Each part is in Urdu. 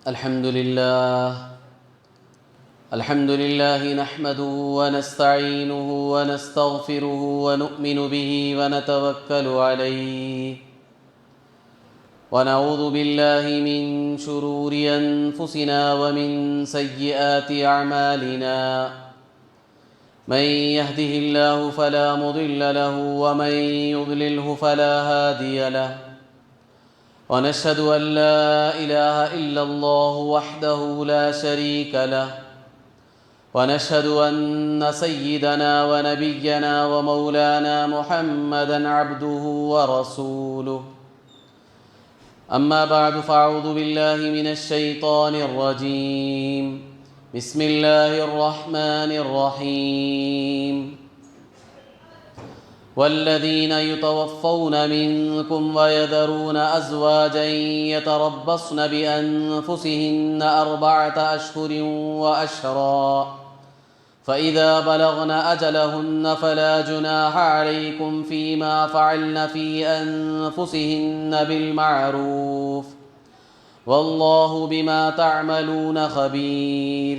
الحمد لله نحمده ونستعينه ونستغفره ونؤمن به ونتوكل عليه ونعوذ بالله من شرور أنفسنا ومن سيئات أعمالنا من يهده الله فلا مضل له ومن يضلله فلا هادي له ونشهد أن لا إله إلا الله وحده لا شريك له ونشهد أن سيدنا ونبينا ومولانا محمدًا عبده ورسوله أما بعد فأعوذ بالله من الشيطان الرجيم بسم الله الرحمن الرحيم والذين يتوفون منكم ويذرون أزواجا يتربصن بأنفسهن 4 أشهر وأشرا فإذا بلغن أجلهن فلا جناح عليكم فيما فعلن في أنفسهن بالمعروف والله بما تعملون خبير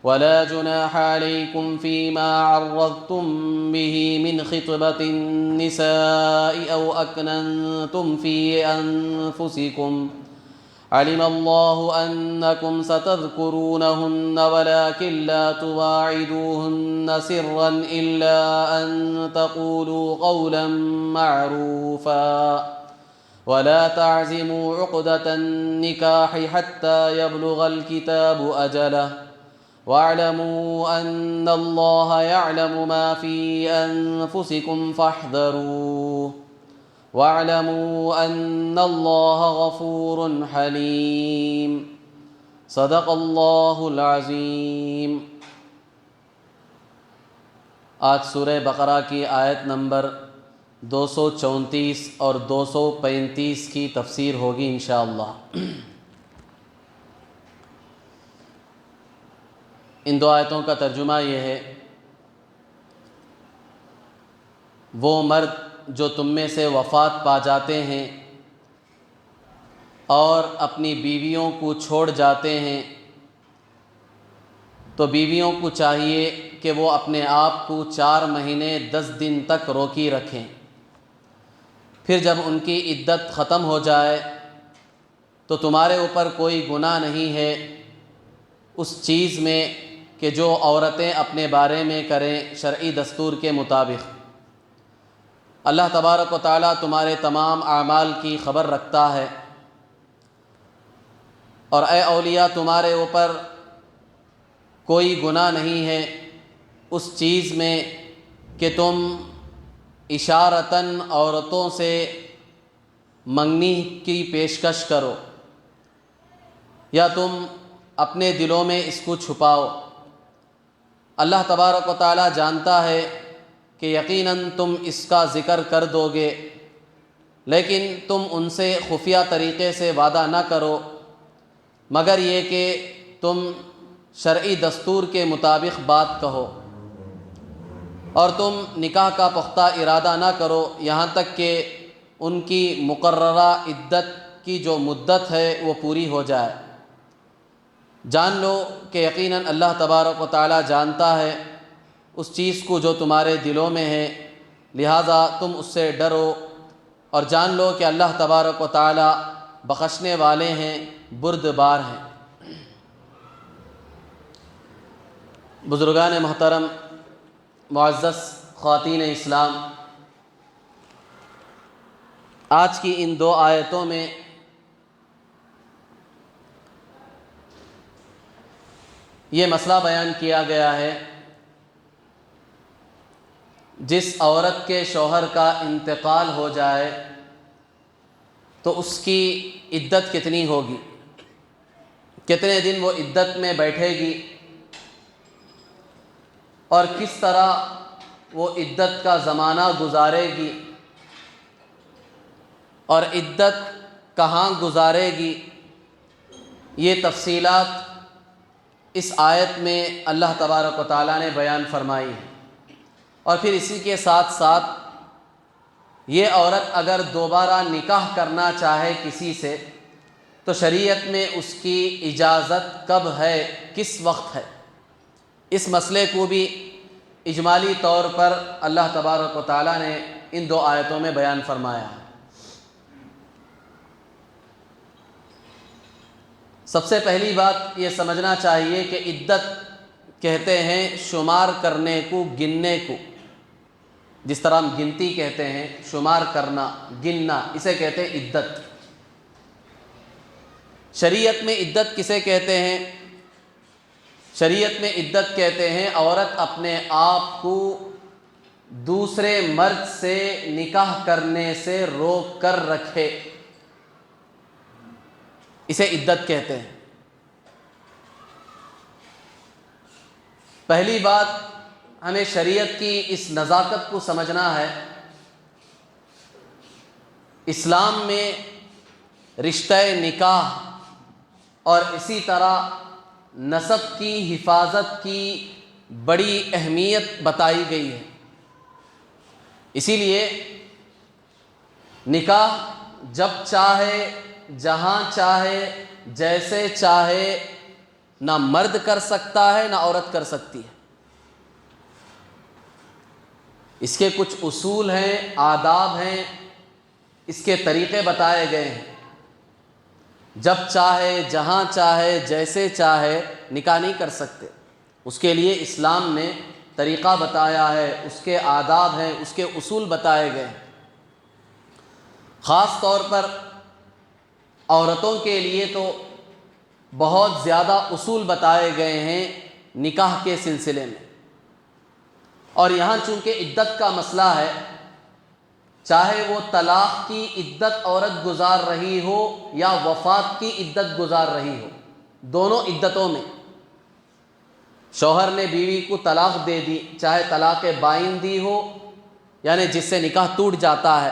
ولا جناح عليكم فيما عرضتم به من خطبة النساء أو أكننتم في أنفسكم علم الله أنكم ستذكرونهن ولكن لا تواعدوهن سرا إلا أن تقولوا قولا معروفا ولا تعزموا عقدة النكاح حتى يبلغ الكتاب أجله واعلموا أن الله يعلم ما في أنفسكم فاحذروه واعلموا أن الله غفور حليم صدق الله العظیم۔ آج سورہ بقرہ کی آیت نمبر 234 اور 235 کی تفسیر ہوگی انشاءاللہ۔ ان دو آیتوں کا ترجمہ یہ ہے: وہ مرد جو تم میں سے وفات پا جاتے ہیں اور اپنی بیویوں کو چھوڑ جاتے ہیں تو بیویوں کو چاہیے کہ وہ اپنے آپ کو 4 مہینے 10 دن تک روکی رکھیں، پھر جب ان کی عدت ختم ہو جائے تو تمہارے اوپر کوئی گناہ نہیں ہے اس چیز میں کہ جو عورتیں اپنے بارے میں کریں شرعی دستور کے مطابق۔ اللہ تبارک و تعالیٰ تمہارے تمام اعمال کی خبر رکھتا ہے، اور اے اولیاء تمہارے اوپر کوئی گناہ نہیں ہے اس چیز میں کہ تم اشارتاً عورتوں سے منگنی کی پیشکش کرو یا تم اپنے دلوں میں اس کو چھپاؤ۔ اللہ تبارک و تعالیٰ جانتا ہے کہ یقیناً تم اس کا ذکر کر دو گے، لیکن تم ان سے خفیہ طریقے سے وعدہ نہ کرو مگر یہ کہ تم شرعی دستور کے مطابق بات کہو، اور تم نکاح کا پختہ ارادہ نہ کرو یہاں تک کہ ان کی مقررہ عدت کی جو مدت ہے وہ پوری ہو جائے۔ جان لو کہ یقیناً اللہ تبارک و تعالیٰ جانتا ہے اس چیز کو جو تمہارے دلوں میں ہے، لہذا تم اس سے ڈرو اور جان لو کہ اللہ تبارک و تعالیٰ بخشنے والے ہیں، بردبار ہیں۔ بزرگان محترم، معزز خواتین اسلام، آج کی ان 2 آیتوں میں یہ مسئلہ بیان کیا گیا ہے جس عورت کے شوہر کا انتقال ہو جائے تو اس کی عدت کتنی ہوگی، کتنے دن وہ عدت میں بیٹھے گی اور کس طرح وہ عدت کا زمانہ گزارے گی اور عدت کہاں گزارے گی، یہ تفصیلات اس آیت میں اللہ تبارک و تعالیٰ نے بیان فرمائی ہے۔ اور پھر اسی کے ساتھ ساتھ یہ عورت اگر دوبارہ نکاح کرنا چاہے کسی سے تو شریعت میں اس کی اجازت کب ہے، کس وقت ہے؟ اس مسئلے کو بھی اجمالی طور پر اللہ تبارک و تعالیٰ نے ان 2 آیتوں میں بیان فرمایا ہے۔ سب سے پہلی بات یہ سمجھنا چاہیے کہ عدت کہتے ہیں شمار کرنے کو، گننے کو، جس طرح ہم گنتی کہتے ہیں، شمار کرنا، گننا، اسے کہتے ہیں عدت۔ شریعت میں عدت کسے کہتے ہیں؟ شریعت میں عدت کہتے ہیں عورت اپنے آپ کو دوسرے مرد سے نکاح کرنے سے روک کر رکھے، اسے عدت کہتے ہیں۔ پہلی بات ہمیں شریعت کی اس نزاکت کو سمجھنا ہے۔ اسلام میں رشتہ نکاح اور اسی طرح نسب کی حفاظت کی بڑی اہمیت بتائی گئی ہے۔ اسی لیے نکاح جب چاہے، جہاں چاہے، جیسے چاہے نہ مرد کر سکتا ہے نہ عورت کر سکتی ہے۔ اس کے کچھ اصول ہیں، آداب ہیں، اس کے طریقے بتائے گئے ہیں۔ جب چاہے، جہاں چاہے، جیسے چاہے نکاح نہیں کر سکتے، اس کے لیے اسلام نے طریقہ بتایا ہے، اس کے آداب ہیں، اس کے اصول بتائے گئے ہیں۔ خاص طور پر عورتوں کے لیے تو بہت زیادہ اصول بتائے گئے ہیں نکاح کے سلسلے میں۔ اور یہاں چونکہ عدت کا مسئلہ ہے، چاہے وہ طلاق کی عدت عورت گزار رہی ہو یا وفات کی عدت گزار رہی ہو، دونوں عدتوں میں شوہر نے بیوی کو طلاق دے دی، چاہے طلاق بائن دی ہو یعنی جس سے نکاح ٹوٹ جاتا ہے،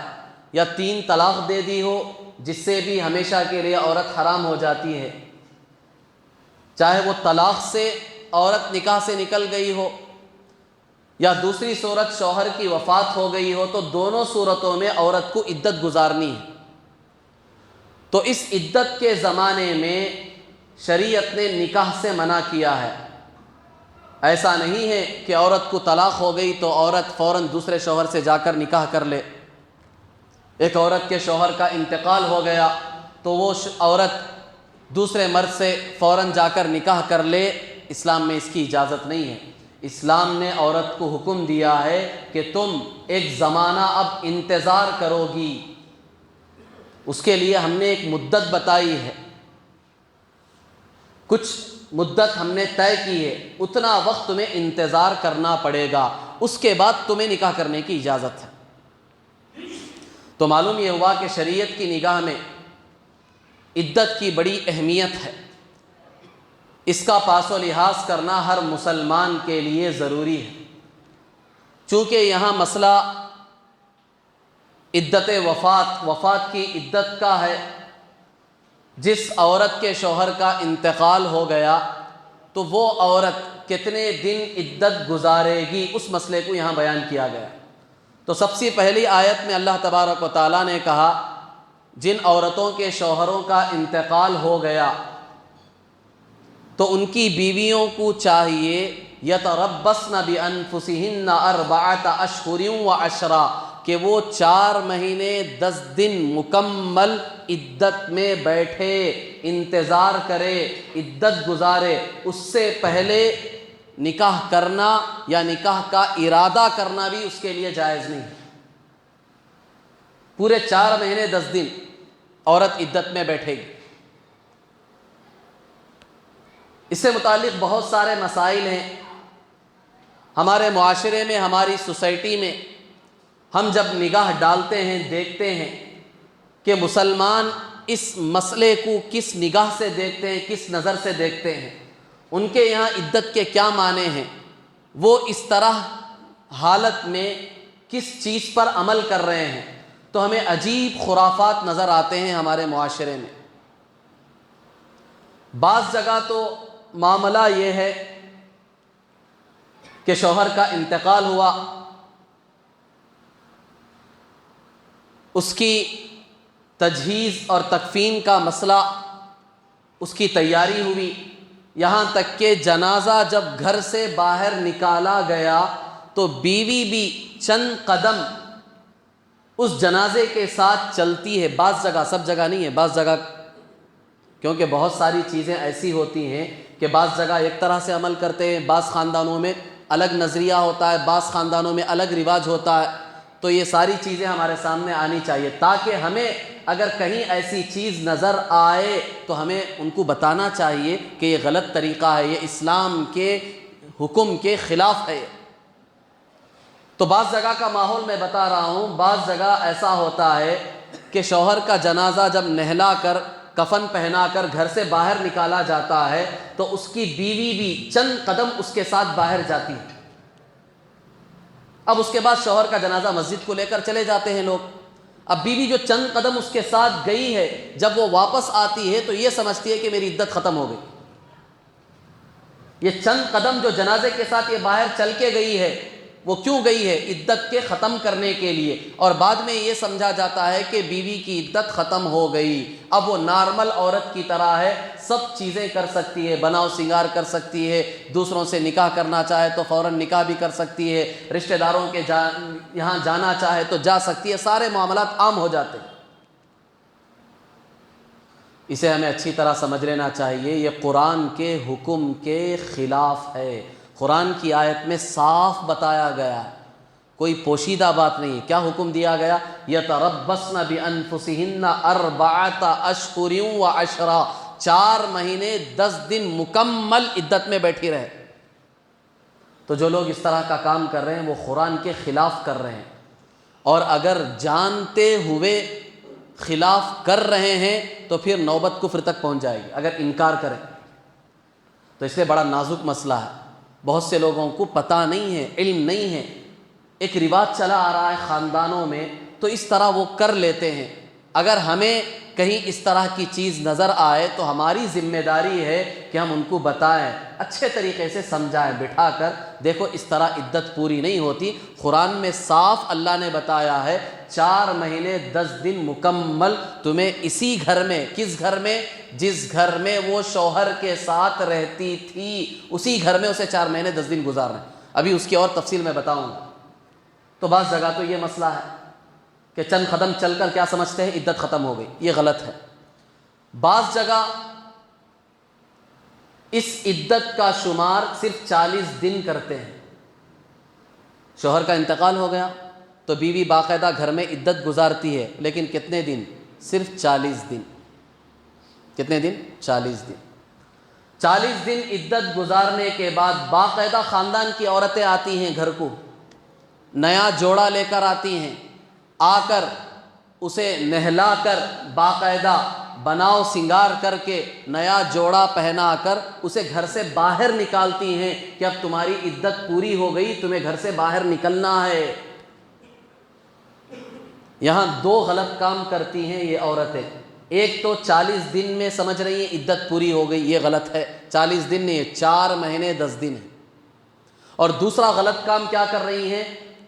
یا 3 طلاق دے دی ہو جس سے بھی ہمیشہ کے لیے عورت حرام ہو جاتی ہے، چاہے وہ طلاق سے عورت نکاح سے نکل گئی ہو یا دوسری صورت شوہر کی وفات ہو گئی ہو، تو دونوں صورتوں میں عورت کو عدت گزارنی ہے۔ تو اس عدت کے زمانے میں شریعت نے نکاح سے منع کیا ہے۔ ایسا نہیں ہے کہ عورت کو طلاق ہو گئی تو عورت فوراً دوسرے شوہر سے جا کر نکاح کر لے۔ ایک عورت کے شوہر کا انتقال ہو گیا تو وہ عورت دوسرے مرد سے فوراً جا کر نکاح کر لے، اسلام میں اس کی اجازت نہیں ہے۔ اسلام نے عورت کو حکم دیا ہے کہ تم ایک زمانہ اب انتظار کرو گی، اس کے لیے ہم نے ایک مدت بتائی ہے، کچھ مدت ہم نے طے کی ہے، اتنا وقت تمہیں انتظار کرنا پڑے گا، اس کے بعد تمہیں نکاح کرنے کی اجازت ہے۔ تو معلوم یہ ہوا کہ شریعت کی نگاہ میں عدت کی بڑی اہمیت ہے، اس کا پاس و لحاظ کرنا ہر مسلمان کے لیے ضروری ہے۔ چونکہ یہاں مسئلہ عدت وفات کی عدت کا ہے، جس عورت کے شوہر کا انتقال ہو گیا تو وہ عورت کتنے دن عدت گزارے گی، اس مسئلے کو یہاں بیان کیا گیا۔ تو سب سے پہلی آیت میں اللہ تبارک و تعالیٰ نے کہا جن عورتوں کے شوہروں کا انتقال ہو گیا تو ان کی بیویوں کو چاہیے یتربصن بانفسہن 4 اشہر و10 کہ وہ 4 مہینے 10 دن مکمل عدت میں بیٹھے، انتظار کرے، عدت گزارے۔ اس سے پہلے نکاح کرنا یا نکاح کا ارادہ کرنا بھی اس کے لیے جائز نہیں ہے۔ پورے 4 مہینے 10 دن عورت عدت میں بیٹھے گی۔ اس سے متعلق بہت سارے مسائل ہیں ہمارے معاشرے میں، ہماری سوسائٹی میں۔ ہم جب نگاہ ڈالتے ہیں، دیکھتے ہیں کہ مسلمان اس مسئلے کو کس نگاہ سے دیکھتے ہیں، کس نظر سے دیکھتے ہیں، ان کے یہاں عدت کے کیا معنی ہیں، وہ اس طرح حالت میں کس چیز پر عمل کر رہے ہیں، تو ہمیں عجیب خرافات نظر آتے ہیں ہمارے معاشرے میں۔ بعض جگہ تو معاملہ یہ ہے کہ شوہر کا انتقال ہوا، اس کی تجہیز اور تکفین کا مسئلہ اس کی تیاری ہوئی، یہاں تک کہ جنازہ جب گھر سے باہر نکالا گیا تو بیوی بھی چند قدم اس جنازے کے ساتھ چلتی ہے. بعض جگہ، سب جگہ نہیں ہے، بعض جگہ، کیونکہ بہت ساری چیزیں ایسی ہوتی ہیں کہ بعض جگہ ایک طرح سے عمل کرتے ہیں، بعض خاندانوں میں الگ نظریہ ہوتا ہے، بعض خاندانوں میں الگ رواج ہوتا ہے. تو یہ ساری چیزیں ہمارے سامنے آنی چاہیے تاکہ ہمیں اگر کہیں ایسی چیز نظر آئے تو ہمیں ان کو بتانا چاہیے کہ یہ غلط طریقہ ہے، یہ اسلام کے حکم کے خلاف ہے. تو بعض جگہ کا ماحول میں بتا رہا ہوں، بعض جگہ ایسا ہوتا ہے کہ شوہر کا جنازہ جب نہلا کر کفن پہنا کر گھر سے باہر نکالا جاتا ہے تو اس کی بیوی بھی چند قدم اس کے ساتھ باہر جاتی ہے. اب اس کے بعد شوہر کا جنازہ مسجد کو لے کر چلے جاتے ہیں لوگ. اب بیوی جو چند قدم اس کے ساتھ گئی ہے، جب وہ واپس آتی ہے تو یہ سمجھتی ہے کہ میری عدت ختم ہو گئی. یہ چند قدم جو جنازے کے ساتھ یہ باہر چل کے گئی ہے، وہ کیوں گئی ہے؟ عدت کے ختم کرنے کے لیے. اور بعد میں یہ سمجھا جاتا ہے کہ بیوی کی عدت ختم ہو گئی، اب وہ نارمل عورت کی طرح ہے، سب چیزیں کر سکتی ہے، بناؤ سنگار کر سکتی ہے، دوسروں سے نکاح کرنا چاہے تو فوراً نکاح بھی کر سکتی ہے، رشتہ داروں کے یہاں جانا چاہے تو جا سکتی ہے، سارے معاملات عام ہو جاتے ہیں. اسے ہمیں اچھی طرح سمجھ لینا چاہیے، یہ قرآن کے حکم کے خلاف ہے. قرآن کی آیت میں صاف بتایا گیا ہے، کوئی پوشیدہ بات نہیں ہے. کیا حکم دیا گیا؟ یتربصن بانفسہن اربعۃ اشہر وعشرا، 4 مہینے 10 دن مکمل عدت میں بیٹھی رہے. تو جو لوگ اس طرح کا کام کر رہے ہیں وہ قرآن کے خلاف کر رہے ہیں، اور اگر جانتے ہوئے خلاف کر رہے ہیں تو پھر نوبت کفر تک پہنچ جائے گی اگر انکار کریں. تو اس لیے بڑا نازک مسئلہ ہے، بہت سے لوگوں کو پتہ نہیں ہے، علم نہیں ہے، ایک رواج چلا آ رہا ہے خاندانوں میں تو اس طرح وہ کر لیتے ہیں. اگر ہمیں کہیں اس طرح کی چیز نظر آئے تو ہماری ذمہ داری ہے کہ ہم ان کو بتائیں، اچھے طریقے سے سمجھائیں، بٹھا کر دیکھو اس طرح عدت پوری نہیں ہوتی. قرآن میں صاف اللہ نے بتایا ہے 4 مہینے 10 دن مکمل تمہیں اسی گھر میں، کس گھر میں؟ جس گھر میں وہ شوہر کے ساتھ رہتی تھی اسی گھر میں اسے 4 مہینے 10 دن گزارنا ہے. ابھی اس کی اور تفصیل میں بتاؤں گا. تو بعض جگہ تو یہ مسئلہ ہے کہ چند قدم چل کر کیا سمجھتے ہیں عدت ختم ہو گئی، یہ غلط ہے. بعض جگہ اس عدت کا شمار صرف 40 دن کرتے ہیں. شوہر کا انتقال ہو گیا تو بیوی باقاعدہ گھر میں عدت گزارتی ہے، لیکن کتنے دن؟ صرف 40 دن. کتنے دن؟ 40 دن. 40 دن عدت گزارنے کے بعد باقاعدہ خاندان کی عورتیں آتی ہیں گھر کو، نیا جوڑا لے کر آتی ہیں، آ کر اسے نہلا کر باقاعدہ بناؤ سنگار کر کے نیا جوڑا پہنا کر اسے گھر سے باہر نکالتی ہیں کہ اب تمہاری عدت پوری ہو گئی، تمہیں گھر سے باہر نکلنا ہے. یہاں 2 غلط کام کرتی ہیں یہ عورتیں. ایک تو 40 دن میں سمجھ رہی ہیں عدت پوری ہو گئی، یہ غلط ہے. 40 دن نہیں، 4 مہینے 10 دن ہے. اور دوسرا غلط کام کیا کر رہی ہیں؟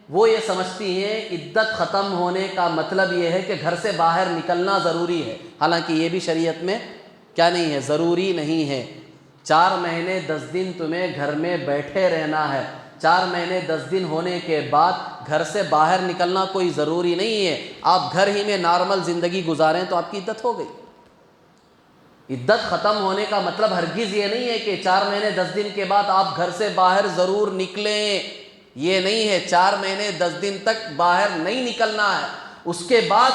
وہ یہ سمجھتی ہیں عدت ختم ہونے کا مطلب یہ ہے کہ گھر سے باہر نکلنا ضروری ہے، حالانکہ یہ بھی شریعت میں کیا نہیں ہے، ضروری نہیں ہے. 4 مہینے 10 دن تمہیں گھر میں بیٹھے رہنا ہے. 4 مہینے 10 دن ہونے کے بعد گھر سے باہر نکلنا کوئی ضروری نہیں ہے. آپ گھر ہی میں نارمل زندگی گزاریں تو آپ کی عدت ہو گئی. عدت ختم ہونے کا مطلب ہرگز یہ نہیں ہے کہ 4 مہینے 10 دن کے بعد آپ گھر سے باہر ضرور نکلیں، یہ نہیں ہے. 4 مہینے 10 دن تک باہر نہیں نکلنا ہے. اس کے بعد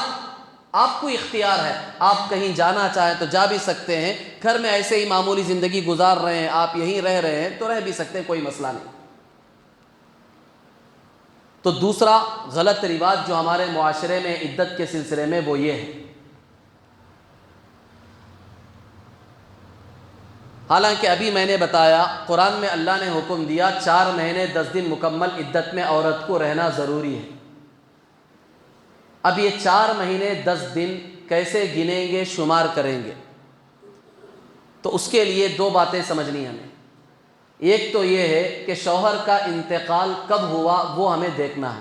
آپ کو اختیار ہے، آپ کہیں جانا چاہیں تو جا بھی سکتے ہیں. گھر میں ایسے ہی معمولی زندگی گزار رہے ہیں، آپ یہیں رہ رہے ہیں تو رہ بھی سکتے ہیں، کوئی مسئلہ نہیں. تو دوسرا غلط رواج جو ہمارے معاشرے میں عدت کے سلسلے میں وہ یہ ہے. حالانکہ ابھی میں نے بتایا قرآن میں اللہ نے حکم دیا 4 مہینے 10 دن مکمل عدت میں عورت کو رہنا ضروری ہے. اب یہ 4 مہینے 10 دن کیسے گنیں گے، شمار کریں گے؟ تو اس کے لیے 2 باتیں سمجھنی ہمیں. ایک تو یہ ہے کہ شوہر کا انتقال کب ہوا وہ ہمیں دیکھنا ہے.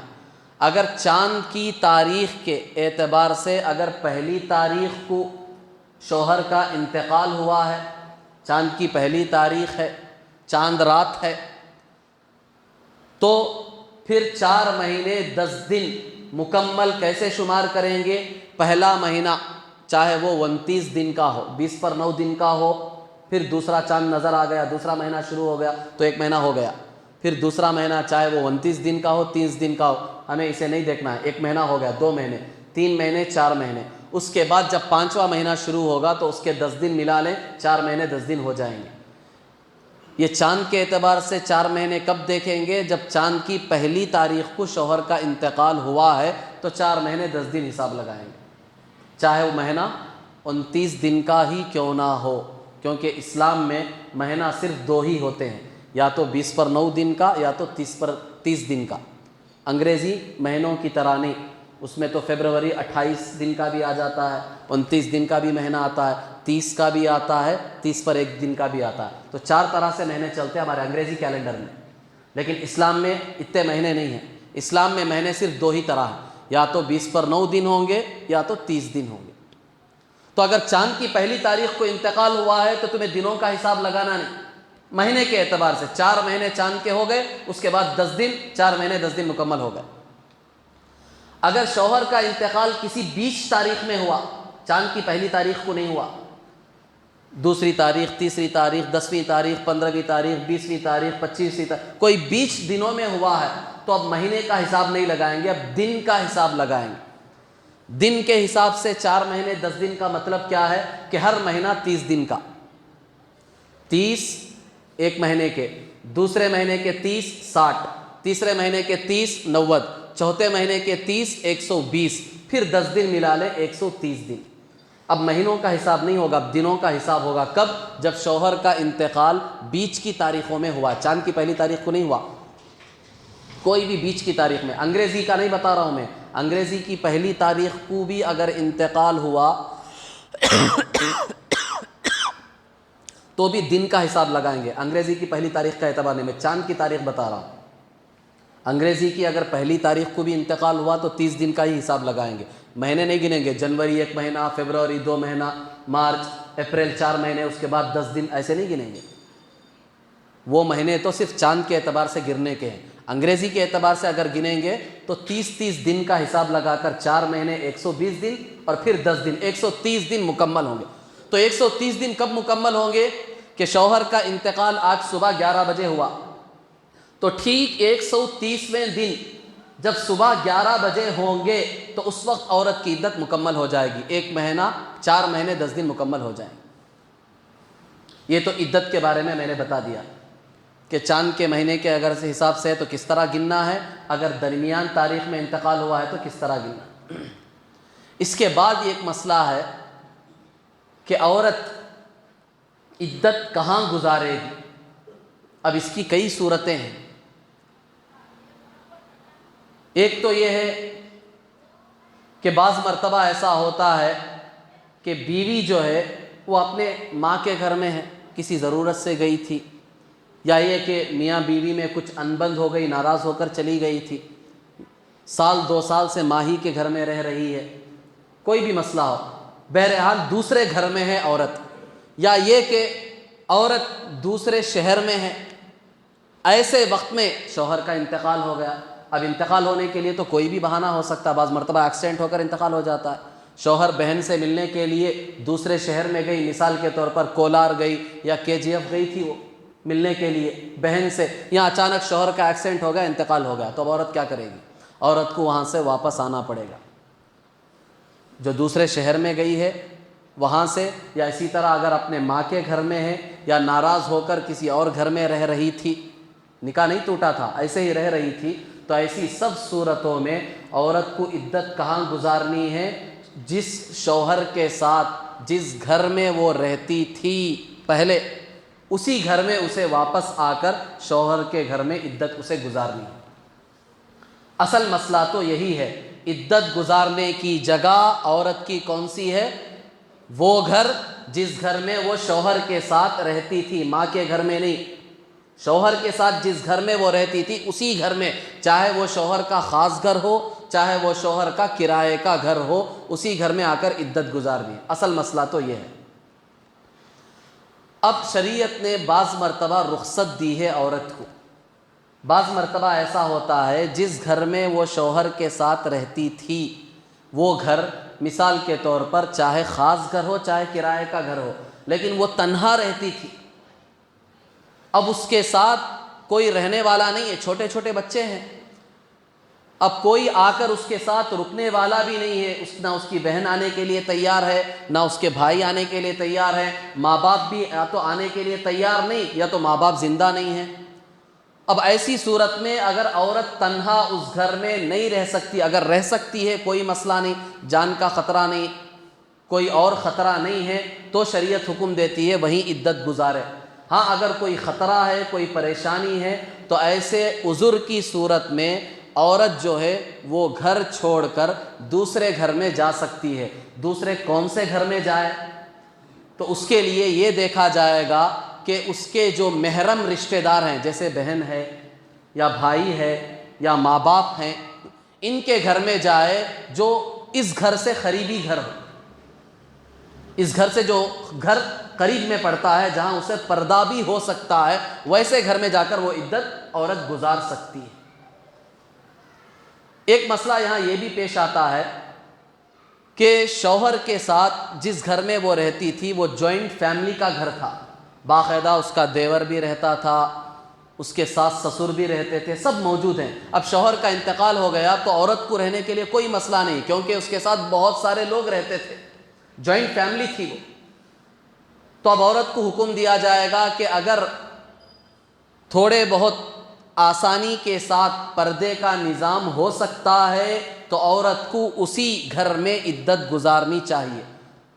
اگر چاند کی تاریخ کے اعتبار سے اگر 1 تاریخ کو شوہر کا انتقال ہوا ہے، چاند کی پہلی تاریخ ہے، چاند رات ہے، تو پھر 4 مہینے 10 دن مکمل کیسے شمار کریں گے؟ پہلا مہینہ چاہے وہ 29 دن کا ہو، 20 پر 9 دن کا ہو، پھر دوسرا چاند نظر آ گیا، دوسرا مہینہ شروع ہو گیا تو 1 مہینہ ہو گیا، پھر دوسرا مہینہ چاہے وہ 29 دن کا ہو، 30 دن کا ہو، ہمیں اسے نہیں دیکھنا ہے، 1 مہینہ ہو گیا، 2 مہینے، 3 مہینے، 4 مہینے۔ اس کے بعد جب 5واں مہینہ شروع ہوگا تو اس کے 10 دن ملا لیں، 4 مہینے 10 دن ہو جائیں گے۔ یہ چاند کے اعتبار سے 4 مہینے کب دیکھیں گے؟ جب چاند کی پہلی تاریخ کو شوہر کا انتقال ہوا ہے تو 4 مہینے 10 دن حساب لگائیں گے، چاہے وہ مہینہ 29 دن کا ہی کیوں نہ ہو، کیونکہ اسلام میں مہینہ صرف 2 ہی ہوتے ہیں، یا تو 20 پر 9 دن کا یا تو 30 دن کا۔ انگریزی مہینوں کی طرح نہیں، اس میں تو فروری 28 دن کا بھی آ جاتا ہے، 29 دن کا بھی مہینہ آتا ہے، 30 کا بھی آتا ہے، 30 پر 1 دن کا بھی آتا ہے، تو 4 طرح سے مہینے چلتے ہیں ہمارے انگریزی کیلنڈر میں۔ لیکن اسلام میں اتنے مہینے نہیں ہیں، اسلام میں مہینے صرف 2 ہی طرح ہیں، یا تو 20 پر 9 دن ہوں گے یا تو 30 دن ہوں گے۔ تو اگر چاند کی پہلی تاریخ کو انتقال ہوا ہے تو تمہیں دنوں کا حساب لگانا نہیں، مہینے کے اعتبار سے 4 مہینے چاند کے ہو گئے، اس کے بعد 10 دن، 4 مہینے 10 دن مکمل ہو گئے۔ اگر شوہر کا انتقال کسی بیچ تاریخ میں ہوا، چاند کی پہلی تاریخ کو نہیں ہوا، 2 تاریخ، 3 تاریخ، 10 تاریخ، 15 تاریخ، 20 تاریخ، 25 تاریخ، کوئی بیچ دنوں میں ہوا ہے تو اب مہینے کا حساب نہیں لگائیں گے، اب دن کا حساب لگائیں گے۔ دن کے حساب سے 4 مہینے 10 دن کا مطلب کیا ہے کہ ہر مہینہ 30 دن کا، 30 ایک مہینے کے، دوسرے مہینے کے 30 60، تیسرے مہینے کے 30 90، چوتھے مہینے کے 30 120، پھر 10 دن ملا لیں 130 دن۔ اب مہینوں کا حساب نہیں ہوگا، اب دنوں کا حساب ہوگا۔ کب؟ جب شوہر کا انتقال بیچ کی تاریخوں میں ہوا، چاند کی پہلی تاریخ کو نہیں ہوا، کوئی بھی بیچ کی تاریخ میں، انگریزی کا نہیں بتا رہا ہوں میں، انگریزی کی پہلی تاریخ کو بھی اگر انتقال ہوا تو بھی دن کا حساب لگائیں گے، انگریزی کی پہلی تاریخ کا اعتبار نہیں، میں چاند کی تاریخ بتا رہا ہوں۔ انگریزی کی اگر پہلی تاریخ کو بھی انتقال ہوا تو 30 دن کا ہی حساب لگائیں گے، مہینے نہیں گنیں گے، جنوری 1 مہینہ، فروری 2 مہینہ، مارچ اپریل 4 مہینے، اس کے بعد 10 دن، ایسے نہیں گنیں گے۔ وہ مہینے تو صرف چاند کے اعتبار سے گرنے کے ہیں، انگریزی کے اعتبار سے اگر گنیں گے تو 30 دن کا حساب لگا کر 4 مہینے 120 دن اور پھر 10 دن، 130 دن مکمل ہوں گے۔ تو 130 دن کب مکمل ہوں گے کہ شوہر کا انتقال آج صبح 11 بجے ہوا، تو ٹھیک 130ویں دن جب صبح 11 بجے ہوں گے تو اس وقت عورت کی عدت مکمل ہو جائے گی، 1 مہینہ 4 مہینے 10 دن مکمل ہو جائیں گے۔ یہ تو عدت کے بارے میں نے بتا دیا کہ چاند کے مہینے کے اگر سے حساب سے ہے تو کس طرح گننا ہے، اگر درمیان تاریخ میں انتقال ہوا ہے تو کس طرح گننا۔ اس کے بعد ایک مسئلہ ہے کہ عورت عدت کہاں گزارے گی۔ اب اس کی کئی صورتیں ہیں، ایک تو یہ ہے کہ بعض مرتبہ ایسا ہوتا ہے کہ بیوی جو ہے وہ اپنے ماں کے گھر میں ہے، کسی ضرورت سے گئی تھی، یا یہ کہ میاں بیوی میں کچھ انبن ہو گئی، ناراض ہو کر چلی گئی تھی، 1-2 سال سے ماں ہی کے گھر میں رہ رہی ہے، کوئی بھی مسئلہ ہو، بہرحال دوسرے گھر میں ہے عورت، یا یہ کہ عورت دوسرے شہر میں ہے، ایسے وقت میں شوہر کا انتقال ہو گیا۔ اب انتقال ہونے کے لیے تو کوئی بھی بہانہ ہو سکتا ہے، بعض مرتبہ ایکسیڈنٹ ہو کر انتقال ہو جاتا ہے، شوہر بہن سے ملنے کے لیے دوسرے شہر میں گئی، مثال کے طور پر کولار گئی یا KGF گئی تھی وہ ملنے کے لیے بہن سے، یا اچانک شوہر کا ایکسیڈنٹ ہو گیا، انتقال ہو گیا، تو اب عورت کیا کرے گی؟ عورت کو وہاں سے واپس آنا پڑے گا، جو دوسرے شہر میں گئی ہے وہاں سے، یا اسی طرح اگر اپنے ماں کے گھر میں ہے یا ناراض ہو کر کسی اور گھر میں رہ رہی تھی، نکاح نہیں ٹوٹا تھا، ایسے ہی رہ رہی تھی، تو ایسی سب صورتوں میں عورت کو عدت کہاں گزارنی ہے؟ جس شوہر کے ساتھ جس گھر میں وہ رہتی تھی پہلے، اسی گھر میں اسے واپس آ کر شوہر کے گھر میں عدت اسے گزارنی ہے۔ اصل مسئلہ تو یہی ہے، عدت گزارنے کی جگہ عورت کی کون سی ہے؟ وہ گھر جس گھر میں وہ شوہر کے ساتھ رہتی تھی، ماں کے گھر میں نہیں، شوہر کے ساتھ جس گھر میں وہ رہتی تھی اسی گھر میں، چاہے وہ شوہر کا خاص گھر ہو چاہے وہ شوہر کا کرائے کا گھر ہو، اسی گھر میں آ کر عدت گزارنی ہے۔ اصل مسئلہ تو یہ ہے۔ اب شریعت نے بعض مرتبہ رخصت دی ہے عورت کو۔ بعض مرتبہ ایسا ہوتا ہے جس گھر میں وہ شوہر کے ساتھ رہتی تھی، وہ گھر مثال کے طور پر چاہے خاص گھر ہو چاہے کرائے کا گھر ہو، لیکن وہ تنہا رہتی تھی۔ اب اس کے ساتھ کوئی رہنے والا نہیں ہے، چھوٹے چھوٹے بچے ہیں، اب کوئی آ کر اس کے ساتھ رکنے والا بھی نہیں ہے، نہ اس کی بہن آنے کے لیے تیار ہے، نہ اس کے بھائی آنے کے لیے تیار ہے، ماں باپ بھی یا تو آنے کے لیے تیار نہیں یا تو ماں باپ زندہ نہیں ہیں۔ اب ایسی صورت میں اگر عورت تنہا اس گھر میں نہیں رہ سکتی، اگر رہ سکتی ہے کوئی مسئلہ نہیں، جان کا خطرہ نہیں، کوئی اور خطرہ نہیں ہے، تو شریعت حکم دیتی ہے وہیں عدت گزارے۔ ہاں اگر کوئی خطرہ ہے، کوئی پریشانی ہے، تو ایسے عذر کی صورت میں عورت جو ہے وہ گھر چھوڑ کر دوسرے گھر میں جا سکتی ہے۔ دوسرے کون سے گھر میں جائے؟ تو اس کے لیے یہ دیکھا جائے گا کہ اس کے جو محرم رشتہ دار ہیں، جیسے بہن ہے یا بھائی ہے یا ماں باپ ہیں، ان کے گھر میں جائے جو اس گھر سے قریبی گھر ہو، اس گھر سے جو گھر قریب میں پڑتا ہے جہاں اسے پردہ بھی ہو سکتا ہے، ویسے گھر میں جا کر وہ عدت عورت گزار سکتی ہے۔ ایک مسئلہ یہاں یہ بھی پیش آتا ہے کہ شوہر کے ساتھ جس گھر میں وہ رہتی تھی وہ جوائنٹ فیملی کا گھر تھا، باقاعدہ اس کا دیور بھی رہتا تھا، اس کے ساس سسر بھی رہتے تھے، سب موجود ہیں۔ اب شوہر کا انتقال ہو گیا تو عورت کو رہنے کے لیے کوئی مسئلہ نہیں، کیونکہ اس کے ساتھ بہت سارے لوگ رہتے تھے، جوائنٹ فیملی تھی وہ۔ تو اب عورت کو حکم دیا جائے گا کہ اگر تھوڑے بہت آسانی کے ساتھ پردے کا نظام ہو سکتا ہے تو عورت کو اسی گھر میں عدت گزارنی چاہیے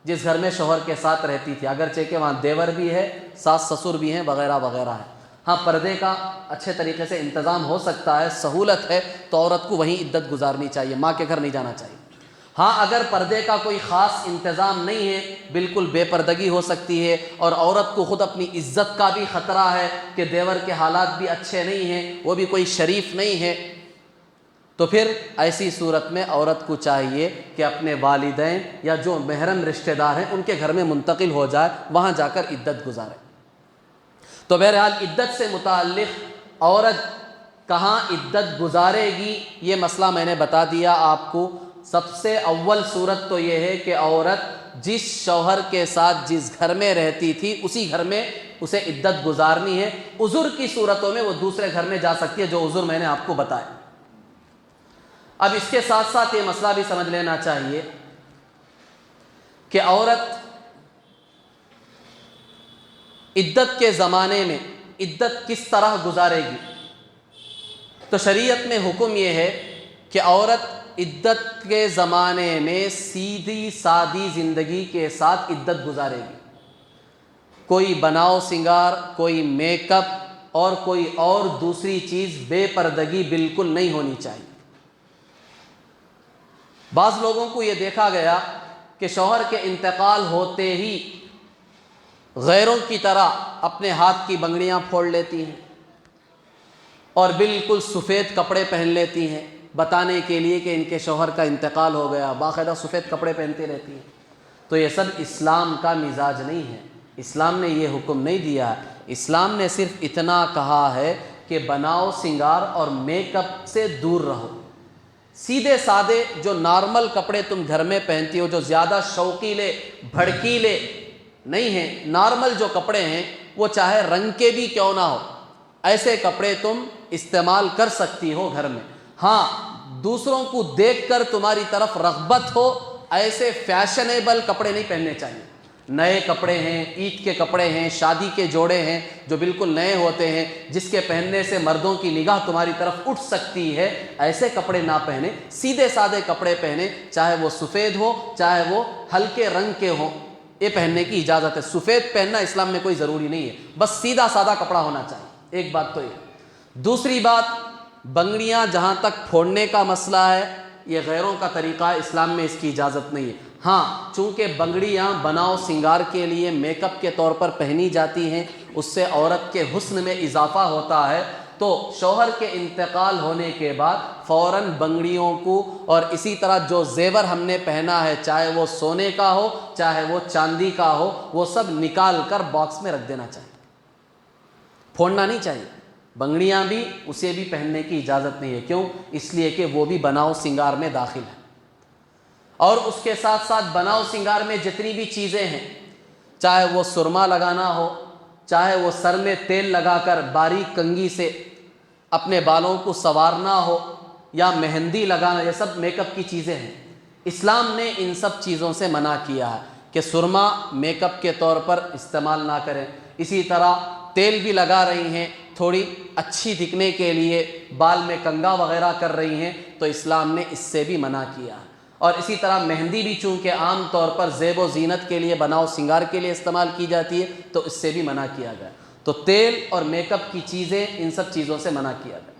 جس گھر میں شوہر کے ساتھ رہتی تھی، اگرچہ کہ وہاں دیور بھی ہے، ساس سسر بھی ہیں، وغیرہ وغیرہ ہے۔ ہاں پردے کا اچھے طریقے سے انتظام ہو سکتا ہے، سہولت ہے، تو عورت کو وہیں عدت گزارنی چاہیے، ماں کے گھر نہیں جانا چاہیے۔ ہاں اگر پردے کا کوئی خاص انتظام نہیں ہے، بالکل بے پردگی ہو سکتی ہے، اور عورت کو خود اپنی عزت کا بھی خطرہ ہے کہ دیور کے حالات بھی اچھے نہیں ہیں، وہ بھی کوئی شریف نہیں ہے، تو پھر ایسی صورت میں عورت کو چاہیے کہ اپنے والدین یا جو محرم رشتہ دار ہیں ان کے گھر میں منتقل ہو جائے، وہاں جا کر عدت گزارے۔ تو بہرحال عدت سے متعلق عورت کہاں عدت گزارے گی یہ مسئلہ میں نے بتا دیا آپ کو۔ سب سے اول صورت تو یہ ہے کہ عورت جس شوہر کے ساتھ جس گھر میں رہتی تھی اسی گھر میں اسے عدت گزارنی ہے۔ عذر کی صورتوں میں وہ دوسرے گھر میں جا سکتی ہے، جو عذر میں نے آپ کو بتایا۔ اب اس کے ساتھ ساتھ یہ مسئلہ بھی سمجھ لینا چاہیے کہ عورت عدت کے زمانے میں عدت کس طرح گزارے گی۔ تو شریعت میں حکم یہ ہے کہ عورت عدت کے زمانے میں سیدھی سادی زندگی کے ساتھ عدت گزارے گی۔ کوئی بناؤ سنگار، کوئی میک اپ اور کوئی اور دوسری چیز، بے پردگی بالکل نہیں ہونی چاہیے۔ بعض لوگوں کو یہ دیکھا گیا کہ شوہر کے انتقال ہوتے ہی غیروں کی طرح اپنے ہاتھ کی بنگڑیاں پھوڑ لیتی ہیں اور بالکل سفید کپڑے پہن لیتی ہیں بتانے کے لیے کہ ان کے شوہر کا انتقال ہو گیا، باقاعدہ سفید کپڑے پہنتی رہتی ہیں۔ تو یہ سب اسلام کا مزاج نہیں ہے، اسلام نے یہ حکم نہیں دیا ہے۔ اسلام نے صرف اتنا کہا ہے کہ بناؤ سنگار اور میک اپ سے دور رہو۔ سیدھے سادے جو نارمل کپڑے تم گھر میں پہنتی ہو، جو زیادہ شوقیلے بھڑکیلے نہیں ہیں، نارمل جو کپڑے ہیں وہ چاہے رنگ کے بھی کیوں نہ ہو، ایسے کپڑے تم استعمال کر سکتی ہو گھر میں۔ ہاں دوسروں کو دیکھ کر تمہاری طرف رغبت ہو، ایسے فیشنیبل کپڑے نہیں پہننے چاہیے۔ نئے کپڑے ہیں، عید کے کپڑے ہیں، شادی کے جوڑے ہیں جو بالکل نئے ہوتے ہیں، جس کے پہننے سے مردوں کی نگاہ تمہاری طرف اٹھ سکتی ہے، ایسے کپڑے نہ پہنے، سیدھے سادے کپڑے پہنے، چاہے وہ سفید ہو چاہے وہ ہلکے رنگ کے ہوں، یہ پہننے کی اجازت ہے۔ سفید پہننا اسلام میں کوئی ضروری نہیں ہے، بس سیدھا سادہ کپڑا ہونا چاہیے۔ ایک بات تو یہ۔ دوسری بات، بنگڑیاں جہاں تک پھوڑنے کا مسئلہ ہے، یہ غیروں کا طریقہ ہے، اسلام میں اس کی اجازت نہیں ہے۔ ہاں چونکہ بنگڑیاں بناؤ سنگار کے لیے میک اپ کے طور پر پہنی جاتی ہیں، اس سے عورت کے حسن میں اضافہ ہوتا ہے، تو شوہر کے انتقال ہونے کے بعد فوراً بنگڑیوں کو اور اسی طرح جو زیور ہم نے پہنا ہے، چاہے وہ سونے کا ہو چاہے وہ چاندی کا ہو، وہ سب نکال کر باکس میں رکھ دینا چاہیے، پھوڑنا نہیں چاہیے۔ بنگڑیاں بھی اسے بھی پہننے کی اجازت نہیں ہے، کیوں؟ اس لیے کہ وہ بھی بناؤ سنگار میں داخل ہے۔ اور اس کے ساتھ ساتھ بناؤ سنگار میں جتنی بھی چیزیں ہیں، چاہے وہ سرما لگانا ہو، چاہے وہ سر میں تیل لگا کر باریک کنگھی سے اپنے بالوں کو سنوارنا ہو، یا مہندی لگانا، یہ سب میک اپ کی چیزیں ہیں۔ اسلام نے ان سب چیزوں سے منع کیا ہے کہ سرما میک اپ کے طور پر استعمال نہ کریں۔ اسی طرح تیل بھی لگا رہی ہیں تھوڑی اچھی دکھنے کے لیے، بال میں کنگھا وغیرہ کر رہی ہیں، تو اسلام نے اس سے بھی منع کیا ہے۔ اور اسی طرح مہندی بھی چونکہ عام طور پر زیب و زینت کے لیے، بناؤ سنگار کے لیے استعمال کی جاتی ہے، تو اس سے بھی منع کیا گیا۔ تو تیل اور میک اپ کی چیزیں، ان سب چیزوں سے منع کیا گیا۔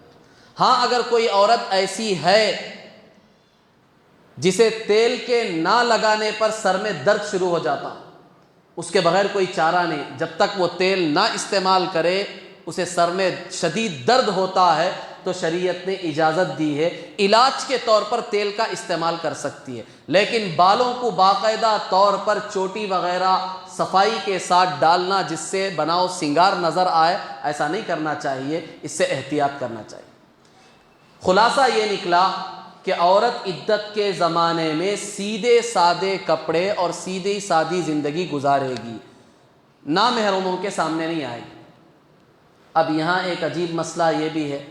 ہاں اگر کوئی عورت ایسی ہے جسے تیل کے نہ لگانے پر سر میں درد شروع ہو جاتا، اس کے بغیر کوئی چارہ نہیں، جب تک وہ تیل نہ استعمال کرے اسے سر میں شدید درد ہوتا ہے، تو شریعت نے اجازت دی ہے، علاج کے طور پر تیل کا استعمال کر سکتی ہے، لیکن بالوں کو باقاعدہ طور پر چوٹی وغیرہ صفائی کے ساتھ ڈالنا جس سے بناؤ سنگار نظر آئے، ایسا نہیں کرنا چاہیے، اس سے احتیاط کرنا چاہیے۔ خلاصہ یہ نکلا کہ عورت عدت کے زمانے میں سیدھے سادے کپڑے اور سیدھی سادی زندگی گزارے گی، نامحرموں کے سامنے نہیں آئے گی۔ اب یہاں ایک عجیب مسئلہ یہ بھی ہے،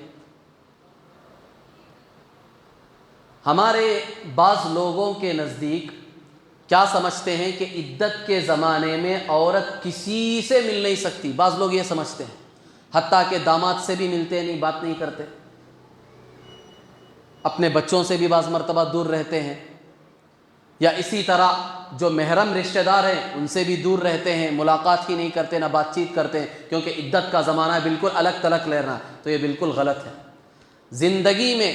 ہمارے بعض لوگوں کے نزدیک کیا سمجھتے ہیں کہ عدت کے زمانے میں عورت کسی سے مل نہیں سکتی، بعض لوگ یہ سمجھتے ہیں، حتیٰ کہ داماد سے بھی ملتے نہیں، بات نہیں کرتے، اپنے بچوں سے بھی بعض مرتبہ دور رہتے ہیں، یا اسی طرح جو محرم رشتہ دار ہیں ان سے بھی دور رہتے ہیں، ملاقات ہی نہیں کرتے، نہ بات چیت کرتے ہیں، کیونکہ عدت کا زمانہ ہے، بالکل الگ تلک لینا، تو یہ بالکل غلط ہے۔ زندگی میں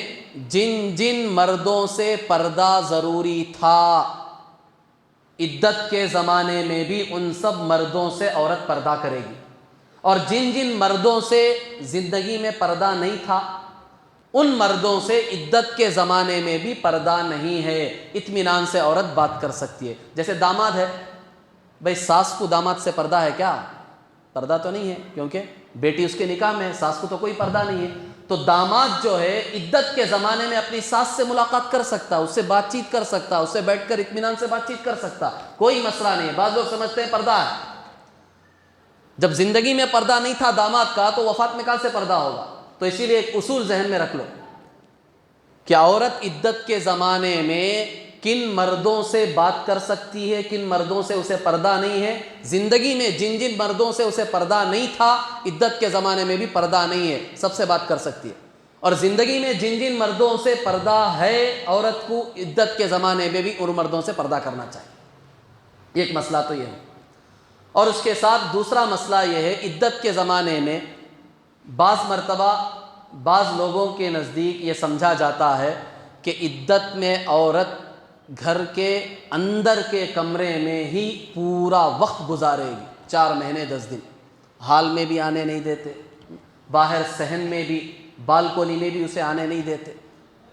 جن جن مردوں سے پردہ ضروری تھا، عدت کے زمانے میں بھی ان سب مردوں سے عورت پردہ کرے گی، اور جن جن مردوں سے زندگی میں پردہ نہیں تھا ان مردوں سے عدت کے زمانے میں بھی پردہ نہیں ہے، اطمینان سے عورت بات کر سکتی ہے۔ جیسے داماد ہے، بھئی ساس کو داماد سے پردہ ہے کیا؟ پردہ تو نہیں ہے، کیونکہ بیٹی اس کے نکاح میں ہے، ساس کو تو کوئی پردہ نہیں ہے۔ تو داماد جو ہے عدت کے زمانے میں اپنی ساس سے ملاقات کر سکتا، اس سے بات چیت کر سکتا، اس سے بیٹھ کر اطمینان سے بات چیت کر سکتا، کوئی مسئلہ نہیں ہے۔ بعض لوگ سمجھتے ہیں پردہ ہے، جب زندگی میں پردہ نہیں تھا داماد کا تو وفات میں کہاں سے پردہ ہوگا؟ تو اسی لیے ایک اصول ذہن میں رکھ لو کہ عورت عدت کے زمانے میں کن مردوں سے بات کر سکتی ہے، کن مردوں سے اسے پردہ نہیں ہے۔ زندگی میں جن جن مردوں سے اسے پردہ نہیں تھا عدت کے زمانے میں بھی پردہ نہیں ہے، سب سے بات کر سکتی ہے، اور زندگی میں جن جن مردوں سے پردہ ہے عورت کو عدت کے زمانے میں بھی ان مردوں سے پردہ کرنا چاہیے۔ ایک مسئلہ تو یہ ہے، اور اس کے ساتھ دوسرا مسئلہ یہ ہے، عدت کے زمانے میں بعض مرتبہ بعض لوگوں کے نزدیک یہ سمجھا جاتا ہے کہ عدت میں عورت گھر کے اندر کے کمرے میں ہی پورا وقت گزارے گی، 4 مہینے 10 دن، ہال میں بھی آنے نہیں دیتے، باہر صحن میں بھی، بالکونی میں بھی اسے آنے نہیں دیتے،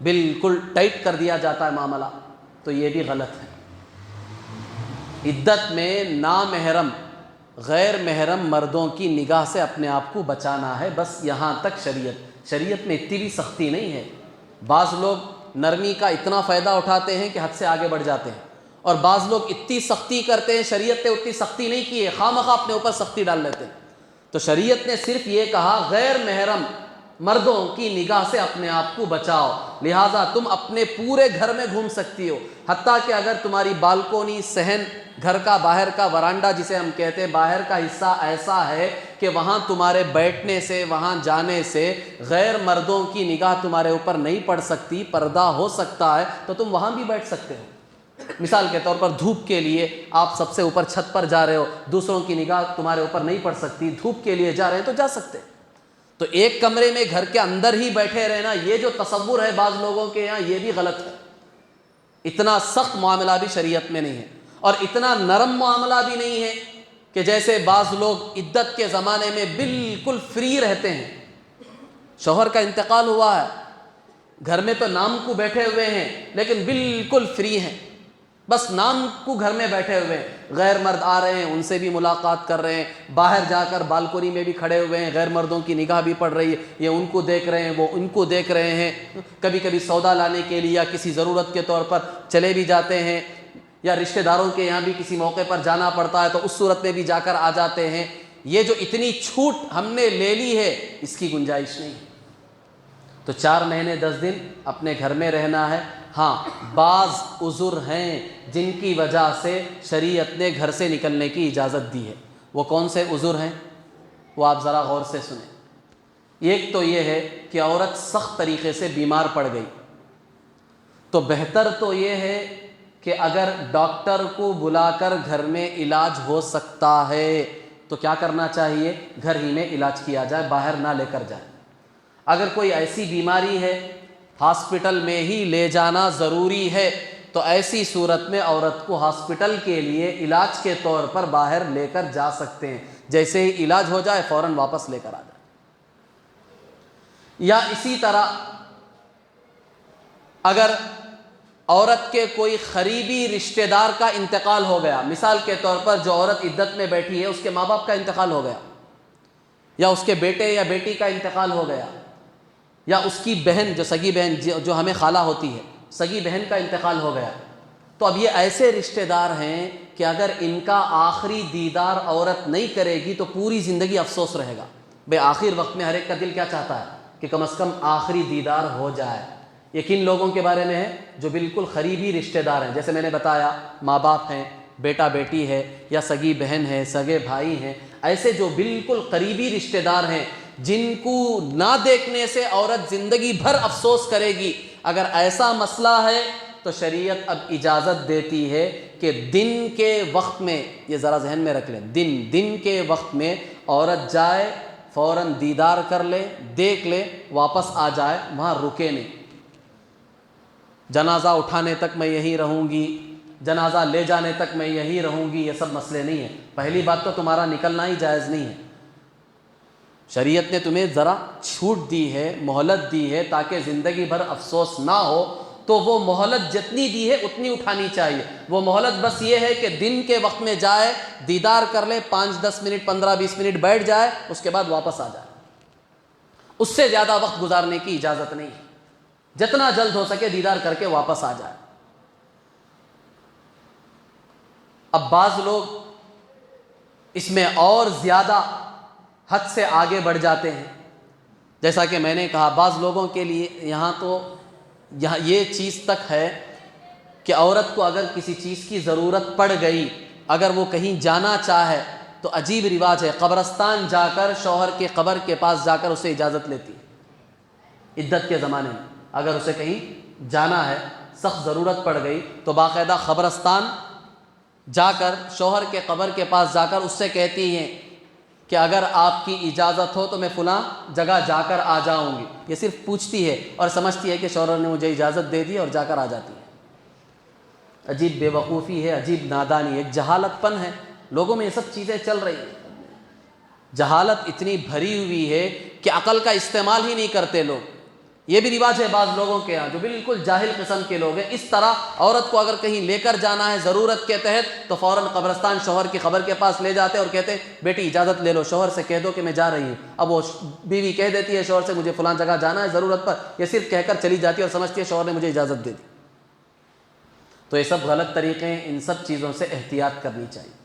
بالکل ٹائٹ کر دیا جاتا ہے معاملہ، تو یہ بھی غلط ہے۔ عدت میں نامحرم غیر محرم مردوں کی نگاہ سے اپنے آپ کو بچانا ہے، بس یہاں تک شریعت میں اتنی بھی سختی نہیں ہے۔ بعض لوگ نرمی کا اتنا فائدہ اٹھاتے ہیں کہ حد سے آگے بڑھ جاتے ہیں، اور بعض لوگ اتنی سختی کرتے ہیں، شریعت نے اتنی سختی نہیں کی ہے، خواہ مخواہ اپنے اوپر سختی ڈال لیتے ہیں۔ تو شریعت نے صرف یہ کہا غیر محرم مردوں کی نگاہ سے اپنے آپ کو بچاؤ، لہٰذا تم اپنے پورے گھر میں گھوم سکتی ہو، حتیٰ کہ اگر تمہاری بالکونی، صحن، گھر کا باہر کا ورانڈا جسے ہم کہتے ہیں، باہر کا حصہ ایسا ہے کہ وہاں تمہارے بیٹھنے سے، وہاں جانے سے غیر مردوں کی نگاہ تمہارے اوپر نہیں پڑ سکتی، پردہ ہو سکتا ہے، تو تم وہاں بھی بیٹھ سکتے ہو۔ مثال کے طور پر دھوپ کے لیے آپ سب سے اوپر چھت پر جا رہے ہو، دوسروں کی نگاہ تمہارے اوپر نہیں پڑ سکتی، دھوپ کے لیے جا رہے ہیں تو جا سکتے۔ تو ایک کمرے میں گھر کے اندر ہی بیٹھے رہنا، یہ جو تصور ہے بعض لوگوں کے یہاں، یہ بھی غلط ہے۔ اتنا سخت معاملہ بھی شریعت میں نہیں ہے، اور اتنا نرم معاملہ بھی نہیں ہے کہ جیسے بعض لوگ عدت کے زمانے میں بالکل فری رہتے ہیں، شوہر کا انتقال ہوا ہے، گھر میں تو نام کو بیٹھے ہوئے ہیں لیکن بالکل فری ہیں، بس نام کو گھر میں بیٹھے ہوئے ہیں، غیر مرد آ رہے ہیں ان سے بھی ملاقات کر رہے ہیں، باہر جا کر بالکونی میں بھی کھڑے ہوئے ہیں، غیر مردوں کی نگاہ بھی پڑ رہی ہے، یہ ان کو دیکھ رہے ہیں وہ ان کو دیکھ رہے ہیں، کبھی کبھی سودا لانے کے لیے یا کسی ضرورت کے طور پر چلے بھی جاتے ہیں، یا رشتہ داروں کے یہاں بھی کسی موقع پر جانا پڑتا ہے تو اس صورت میں بھی جا کر آ جاتے ہیں۔ یہ جو اتنی چھوٹ ہم نے لے لی ہے اس کی گنجائش نہیں، تو 4 مہینے 10 دن اپنے گھر میں رہنا ہے۔ ہاں بعض عذر ہیں جن کی وجہ سے شریعت نے گھر سے نکلنے کی اجازت دی ہے۔ وہ کون سے عذر ہیں وہ آپ ذرا غور سے سنیں۔ ایک تو یہ ہے کہ عورت سخت طریقے سے بیمار پڑ گئی، تو بہتر تو یہ ہے کہ اگر ڈاکٹر کو بلا کر گھر میں علاج ہو سکتا ہے تو کیا کرنا چاہیے، گھر ہی میں علاج کیا جائے، باہر نہ لے کر جائے۔ اگر کوئی ایسی بیماری ہے ہاسپٹل میں ہی لے جانا ضروری ہے تو ایسی صورت میں عورت کو ہاسپٹل کے لیے علاج کے طور پر باہر لے کر جا سکتے ہیں، جیسے ہی علاج ہو جائے فوراً واپس لے کر آ جائے۔ یا اسی طرح اگر عورت کے کوئی قریبی رشتہ دار کا انتقال ہو گیا، مثال کے طور پر جو عورت عدت میں بیٹھی ہے اس کے ماں باپ کا انتقال ہو گیا، یا اس کے بیٹے یا بیٹی کا انتقال ہو گیا، یا اس کی بہن جو سگی بہن جو ہمیں خالہ ہوتی ہے سگی بہن کا انتقال ہو گیا، تو اب یہ ایسے رشتہ دار ہیں کہ اگر ان کا آخری دیدار عورت نہیں کرے گی تو پوری زندگی افسوس رہے گا۔ بے آخر وقت میں ہر ایک کا دل کیا چاہتا ہے کہ کم از کم آخری دیدار ہو جائے۔ یہ کن لوگوں کے بارے میں ہے؟ جو بالکل قریبی رشتہ دار ہیں، جیسے میں نے بتایا ماں باپ ہیں، بیٹا بیٹی ہے، یا سگی بہن ہے، سگے بھائی ہیں، ایسے جو بالکل قریبی رشتہ دار ہیں جن کو نہ دیکھنے سے عورت زندگی بھر افسوس کرے گی۔ اگر ایسا مسئلہ ہے تو شریعت اب اجازت دیتی ہے کہ دن کے وقت میں، یہ ذرا ذہن میں رکھ لیں، دن کے وقت میں عورت جائے، فوراً دیدار کر لے، دیکھ لے، واپس آ جائے، وہاں رکے نہیں۔ جنازہ اٹھانے تک میں یہیں رہوں گی، جنازہ لے جانے تک میں یہیں رہوں گی، یہ سب مسئلے نہیں ہیں۔ پہلی بات تو تمہارا نکلنا ہی جائز نہیں ہے۔ شریعت نے تمہیں ذرا چھوٹ دی ہے، مہلت دی ہے تاکہ زندگی بھر افسوس نہ ہو، تو وہ مہلت جتنی دی ہے اتنی اٹھانی چاہیے۔ وہ مہلت بس یہ ہے کہ دن کے وقت میں جائے، دیدار کر لے، 5-10 منٹ 15-20 منٹ بیٹھ جائے، اس کے بعد واپس آ جائے۔ اس سے زیادہ وقت گزارنے کی اجازت نہیں ہے۔ جتنا جلد ہو سکے دیدار کر کے واپس آ جائے۔ اب بعض لوگ اس میں اور زیادہ حد سے آگے بڑھ جاتے ہیں، جیسا کہ میں نے کہا بعض لوگوں کے لیے یہاں یہ چیز تک ہے کہ عورت کو اگر کسی چیز کی ضرورت پڑ گئی، اگر وہ کہیں جانا چاہے تو عجیب رواج ہے، قبرستان جا کر شوہر کے قبر کے پاس جا کر اسے اجازت لیتی ہے۔ عدت کے زمانے میں اگر اسے کہیں جانا ہے، سخت ضرورت پڑ گئی، تو باقاعدہ قبرستان جا کر شوہر کے قبر کے پاس جا کر اس سے کہتی ہیں کہ اگر آپ کی اجازت ہو تو میں فلاں جگہ جا کر آ جاؤں گی۔ یہ صرف پوچھتی ہے اور سمجھتی ہے کہ شوہر نے مجھے اجازت دے دی اور جا کر آ جاتی ہے۔ عجیب بے وقوفی ہے، عجیب نادانی، ایک جہالت پن ہے، لوگوں میں یہ سب چیزیں چل رہی ہیں۔ جہالت اتنی بھری ہوئی ہے کہ عقل کا استعمال ہی نہیں کرتے لوگ۔ یہ بھی رواج ہے بعض لوگوں کے ہاں جو بالکل جاہل قسم کے لوگ ہیں۔ اس طرح عورت کو اگر کہیں لے کر جانا ہے ضرورت کے تحت تو فوراً قبرستان شوہر کی قبر کے پاس لے جاتے اور کہتے ہیں بیٹی اجازت لے لو، شوہر سے کہہ دو کہ میں جا رہی ہوں۔ اب وہ بیوی کہہ دیتی ہے شوہر سے مجھے فلاں جگہ جانا ہے ضرورت پر، یہ صرف کہہ کر چلی جاتی ہے اور سمجھتی ہے شوہر نے مجھے اجازت دے دی۔ تو یہ سب غلط طریقے ہیں، ان سب چیزوں سے احتیاط کرنی چاہیے۔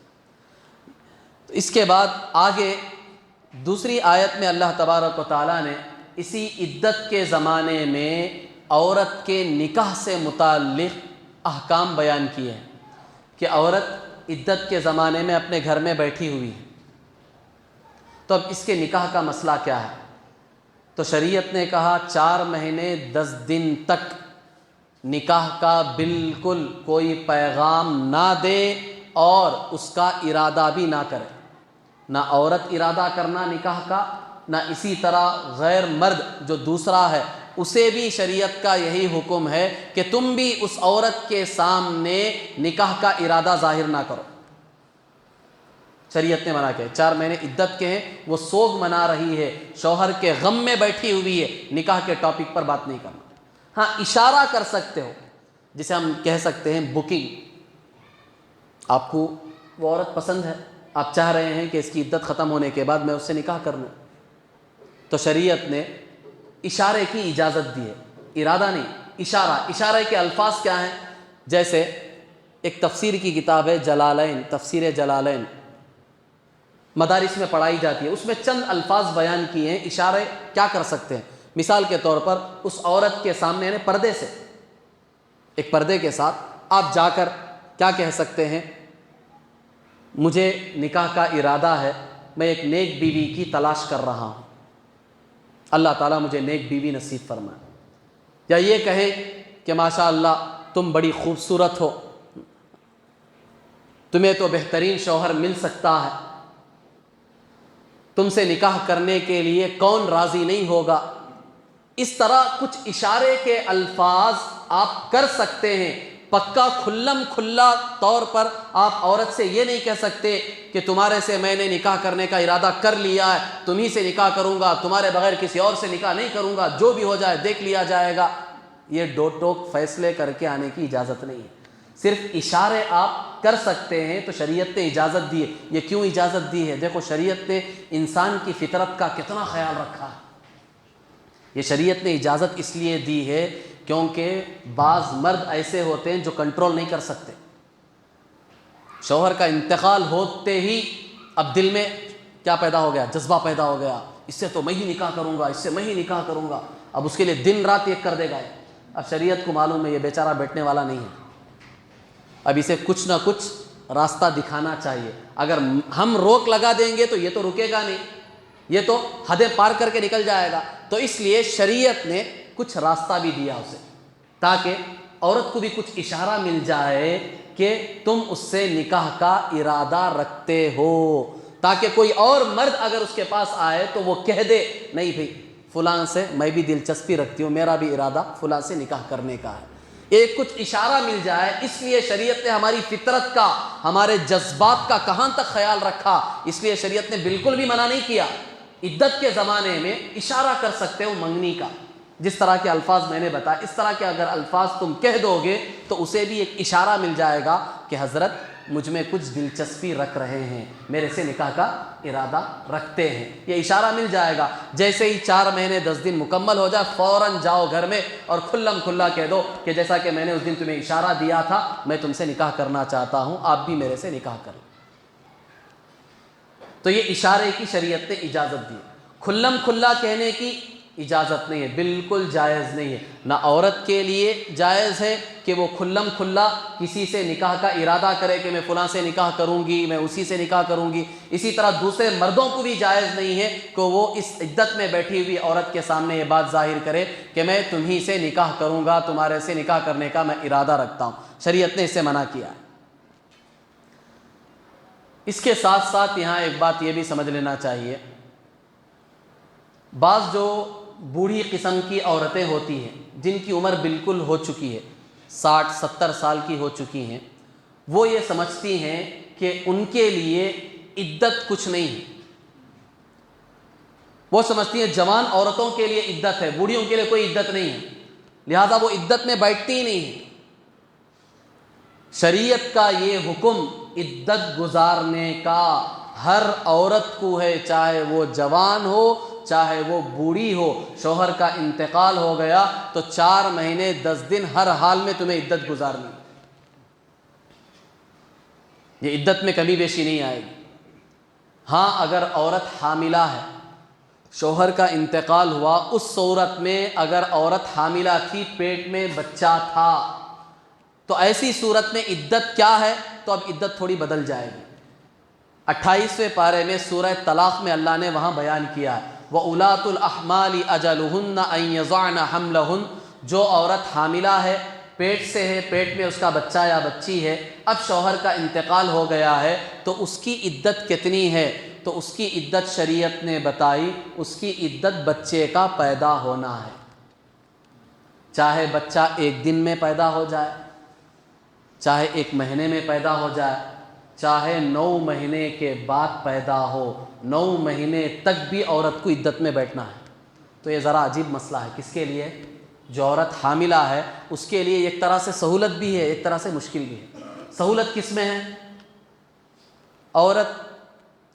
تو اس کے بعد آگے دوسری آیت میں اللہ تبارک و تعالیٰ نے اسی عدت کے زمانے میں عورت کے نکاح سے متعلق احکام بیان کیے ہیں کہ عورت عدت کے زمانے میں اپنے گھر میں بیٹھی ہوئی ہے، تو اب اس کے نکاح کا مسئلہ کیا ہے؟ تو شریعت نے کہا 4 مہینے 10 دن تک نکاح کا بالکل کوئی پیغام نہ دے اور اس کا ارادہ بھی نہ کرے، نہ عورت ارادہ کرنا نکاح کا، نہ اسی طرح غیر مرد جو دوسرا ہے اسے بھی شریعت کا یہی حکم ہے کہ تم بھی اس عورت کے سامنے نکاح کا ارادہ ظاہر نہ کرو۔ شریعت نے منع کیا. 4 مہینے عدت کے ہیں، وہ سوگ منا رہی ہے، شوہر کے غم میں بیٹھی ہوئی ہے، نکاح کے ٹاپک پر بات نہیں کرنا. ہاں اشارہ کر سکتے ہو، جسے ہم کہہ سکتے ہیں بکنگ. آپ کو وہ عورت پسند ہے، آپ چاہ رہے ہیں کہ اس کی عدت ختم ہونے کے بعد میں اس سے نکاح کر لوں، تو شریعت نے اشارے کی اجازت دی ہے، ارادہ نہیں، اشارہ. اشارے کے الفاظ کیا ہیں؟ جیسے ایک تفسیر کی کتاب ہے جلالین، تفسیر جلالین، مدارس میں پڑھائی جاتی ہے. اس میں چند الفاظ بیان کیے ہیں اشارے کیا کر سکتے ہیں. مثال کے طور پر اس عورت کے سامنے یعنی پردے سے، ایک پردے کے ساتھ آپ جا کر کیا کہہ سکتے ہیں؟ مجھے نکاح کا ارادہ ہے، میں ایک نیک بیوی کی تلاش کر رہا ہوں، اللہ تعالیٰ مجھے نیک بیوی نصیب فرمائے. یا یہ کہیں کہ ماشاء اللہ تم بڑی خوبصورت ہو، تمہیں تو بہترین شوہر مل سکتا ہے، تم سے نکاح کرنے کے لیے کون راضی نہیں ہوگا. اس طرح کچھ اشارے کے الفاظ آپ کر سکتے ہیں. پکا کھلم کھلا طور پر آپ عورت سے یہ نہیں کہہ سکتے کہ تمہارے سے میں نے نکاح کرنے کا ارادہ کر لیا ہے، تمہیں سے نکاح کروں گا، تمہارے بغیر کسی اور سے نکاح نہیں کروں گا، جو بھی ہو جائے دیکھ لیا جائے گا. یہ ڈو ٹوک فیصلے کر کے آنے کی اجازت نہیں ہے. صرف اشارے آپ کر سکتے ہیں تو شریعت نے اجازت دی ہے. یہ کیوں اجازت دی ہے؟ دیکھو شریعت نے انسان کی فطرت کا کتنا خیال رکھا ہے. یہ شریعت نے اجازت اس لیے دی ہے کیونکہ بعض مرد ایسے ہوتے ہیں جو کنٹرول نہیں کر سکتے. شوہر کا انتقال ہوتے ہی اب دل میں کیا پیدا ہو گیا؟ جذبہ پیدا ہو گیا، اس سے تو میں ہی نکاح کروں گا، اس سے میں ہی نکاح کروں گا. اب اس کے لیے دن رات ایک کر دے گا. اب شریعت کو معلوم ہے یہ بیچارہ بیٹھنے والا نہیں ہے، اب اسے کچھ نہ کچھ راستہ دکھانا چاہیے. اگر ہم روک لگا دیں گے تو یہ تو رکے گا نہیں، یہ تو حدیں پار کر کے نکل جائے گا. تو اس لیے شریعت نے کچھ راستہ بھی دیا اسے، تاکہ عورت کو بھی کچھ اشارہ مل جائے کہ تم اس سے نکاح کا ارادہ رکھتے ہو، تاکہ کوئی اور مرد اگر اس کے پاس آئے تو وہ کہہ دے نہیں بھئی فلاں سے میں بھی دلچسپی رکھتی ہوں، میرا بھی ارادہ فلاں سے نکاح کرنے کا ہے. ایک کچھ اشارہ مل جائے. اس لیے شریعت نے ہماری فطرت کا، ہمارے جذبات کا کہاں تک خیال رکھا. اس لیے شریعت نے بالکل بھی منع نہیں کیا. عدت کے زمانے میں اشارہ کر سکتے ہو منگنی کا، جس طرح کے الفاظ میں نے بتایا، اس طرح کے اگر الفاظ تم کہہ دو گے تو اسے بھی ایک اشارہ مل جائے گا کہ حضرت مجھ میں کچھ دلچسپی رکھ رہے ہیں، میرے سے نکاح کا ارادہ رکھتے ہیں. یہ اشارہ مل جائے گا. جیسے ہی 4 مہینے 10 دن مکمل ہو جائے فوراً جاؤ گھر میں اور کھلم کھلا کہہ دو کہ جیسا کہ میں نے اس دن تمہیں اشارہ دیا تھا میں تم سے نکاح کرنا چاہتا ہوں، آپ بھی میرے سے نکاح کر لو. تو یہ اشارے کی شریعت نے اجازت دی. کھلم کھلا کہنے کی اجازت نہیں ہے، بالکل جائز نہیں ہے. نہ عورت کے لیے جائز ہے کہ وہ کھلم کھلا کسی سے نکاح کا ارادہ کرے کہ میں فلاں سے نکاح کروں گی، میں اسی سے نکاح کروں گی. اسی طرح دوسرے مردوں کو بھی جائز نہیں ہے کہ وہ اس عدت میں بیٹھی ہوئی عورت کے سامنے یہ بات ظاہر کرے کہ میں تمہیں سے نکاح کروں گا، تمہارے سے نکاح کرنے کا میں ارادہ رکھتا ہوں. شریعت نے اسے منع کیا ہے. اس کے ساتھ ساتھ یہاں ایک بات یہ بھی سمجھ لینا چاہیے، بعض جو بوڑھی قسم کی عورتیں ہوتی ہیں جن کی عمر بالکل ہو چکی ہے، 60-70 سال کی ہو چکی ہیں، وہ یہ سمجھتی ہیں کہ ان کے لیے عدت کچھ نہیں ہے. وہ سمجھتی ہیں جوان عورتوں کے لیے عدت ہے، بوڑھیوں کے لیے کوئی عدت نہیں ہے، لہذا وہ عدت میں بیٹھتی ہی نہیں ہے. شریعت کا یہ حکم عدت گزارنے کا ہر عورت کو ہے، چاہے وہ جوان ہو چاہے وہ بوڑھی ہو. شوہر کا انتقال ہو گیا تو 4 مہینے 10 دن ہر حال میں تمہیں عدت گزارنی. یہ عدت میں کمی بیشی نہیں آئے گی. ہاں اگر عورت حاملہ ہے، شوہر کا انتقال ہوا، اس صورت میں اگر عورت حاملہ تھی، پیٹ میں بچہ تھا، تو ایسی صورت میں عدت کیا ہے؟ تو اب عدت تھوڑی بدل جائے گی. 28ویں پارے میں سورہ طلاق میں اللہ نے وہاں بیان کیا ہے وَأُولَاتُ الْأَحْمَالِ أَجَلُهُنَّ أَن يَضَعْنَ حَمْلَهُنَّ. جو عورت حاملہ ہے، پیٹ سے ہے، پیٹ میں اس کا بچہ یا بچی ہے، اب شوہر کا انتقال ہو گیا ہے تو اس کی عدت کتنی ہے؟ تو اس کی عدت شریعت نے بتائی، اس کی عدت بچے کا پیدا ہونا ہے. چاہے بچہ 1 دن میں پیدا ہو جائے، چاہے 1 مہینے میں پیدا ہو جائے، چاہے 9 مہینے کے بعد پیدا ہو، 9 مہینے تک بھی عورت کو عدت میں بیٹھنا ہے۔ تو یہ ذرا عجیب مسئلہ ہے، کس کے لیے؟ جو عورت حاملہ ہے اس کے لیے ایک طرح سے سہولت بھی ہے، ایک طرح سے مشکل بھی ہے۔ سہولت کس میں ہے؟ عورت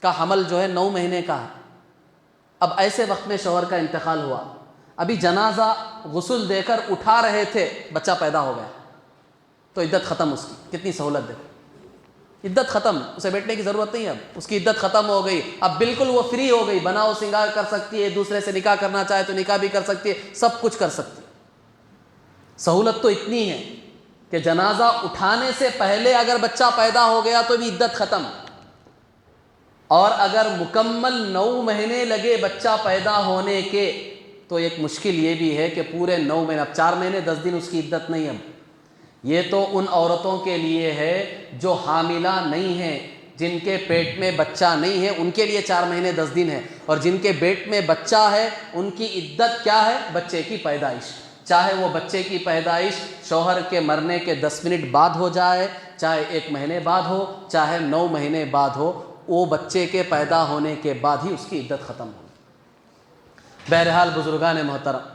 کا حمل جو ہے 9 مہینے کا ہے، اب ایسے وقت میں شوہر کا انتقال ہوا، ابھی جنازہ غسل دے کر اٹھا رہے تھے، بچہ پیدا ہو گیا، تو عدت ختم اس کی۔ کتنی سہولت دیکھو، عدت ختم، اسے بیٹھنے کی ضرورت نہیں، اب اس کی عدت ختم ہو گئی، اب بالکل وہ فری ہو گئی، بناؤ سنگار کر سکتی ہے، دوسرے سے نکاح کرنا چاہے تو نکاح بھی کر سکتی ہے، سب کچھ کر سکتی ہے۔ سہولت تو اتنی ہے کہ جنازہ اٹھانے سے پہلے اگر بچہ پیدا ہو گیا تو بھی عدت ختم، اور اگر مکمل 9 مہینے لگے بچہ پیدا ہونے کے تو ایک مشکل یہ بھی ہے کہ پورے 9 مہینے، اب 4 مہینے 10 دن اس کی عدت نہیں، اب یہ تو ان عورتوں کے لیے ہے جو حاملہ نہیں ہیں، جن کے پیٹ میں بچہ نہیں ہے، ان کے لیے 4 مہینے 10 دن ہے، اور جن کے پیٹ میں بچہ ہے ان کی عدت کیا ہے؟ بچے کی پیدائش، چاہے وہ بچے کی پیدائش شوہر کے مرنے کے 10 منٹ بعد ہو جائے، چاہے 1 مہینے بعد ہو، چاہے 9 مہینے بعد ہو، وہ بچے کے پیدا ہونے کے بعد ہی اس کی عدت ختم ہو۔ بہرحال بزرگان محترم،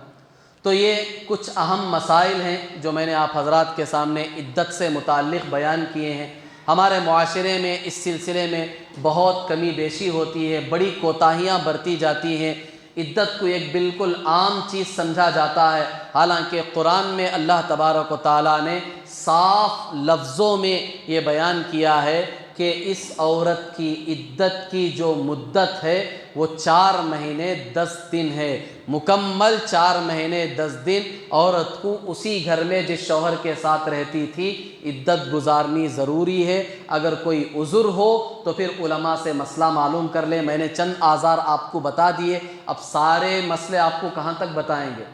تو یہ کچھ اہم مسائل ہیں جو میں نے آپ حضرات کے سامنے عدت سے متعلق بیان کیے ہیں۔ ہمارے معاشرے میں اس سلسلے میں بہت کمی بیشی ہوتی ہے، بڑی کوتاہیاں برتی جاتی ہیں، عدت کو ایک بالکل عام چیز سمجھا جاتا ہے، حالانکہ قرآن میں اللہ تبارک و تعالیٰ نے صاف لفظوں میں یہ بیان کیا ہے کہ اس عورت کی عدت کی جو مدت ہے وہ 4 مہینے 10 دن ہے، مکمل 4 مہینے 10 دن عورت کو اسی گھر میں جس شوہر کے ساتھ رہتی تھی عدت گزارنی ضروری ہے۔ اگر کوئی عذر ہو تو پھر علماء سے مسئلہ معلوم کر لیں، میں نے چند آزار آپ کو بتا دیے، اب سارے مسئلے آپ کو کہاں تک بتائیں گے؟